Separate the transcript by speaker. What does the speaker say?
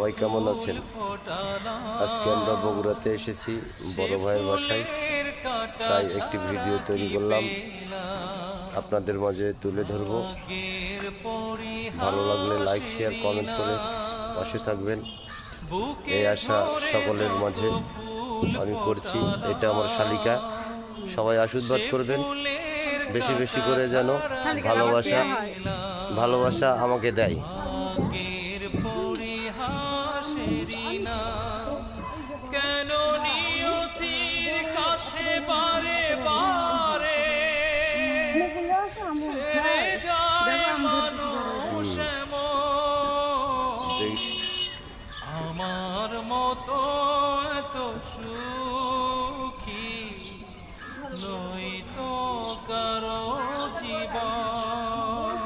Speaker 1: সবাই কেমন আছেন? আজকে আমরা বগুড়াতে এসেছি বড় ভাইয়ের বাসায়, তাই একটি ভিডিও তৈরি করলাম, আপনাদের মাঝে তুলে ধরব। ভালো লাগলে লাইক, শেয়ার, কমেন্ট করে পাশে থাকবেন, এই আশা সকলের মাঝে আমি করছি। এটা আমার শালিকা, সবাই আশীর্বাদ করবেন, বেশি বেশি করে যেন ভালোবাসা আমাকে দেয়।
Speaker 2: কেন নিয়তির কাছে বারে বারে হেরে যায় মানুষ আমার মতো এত সুখী নই তো কারো জীবন।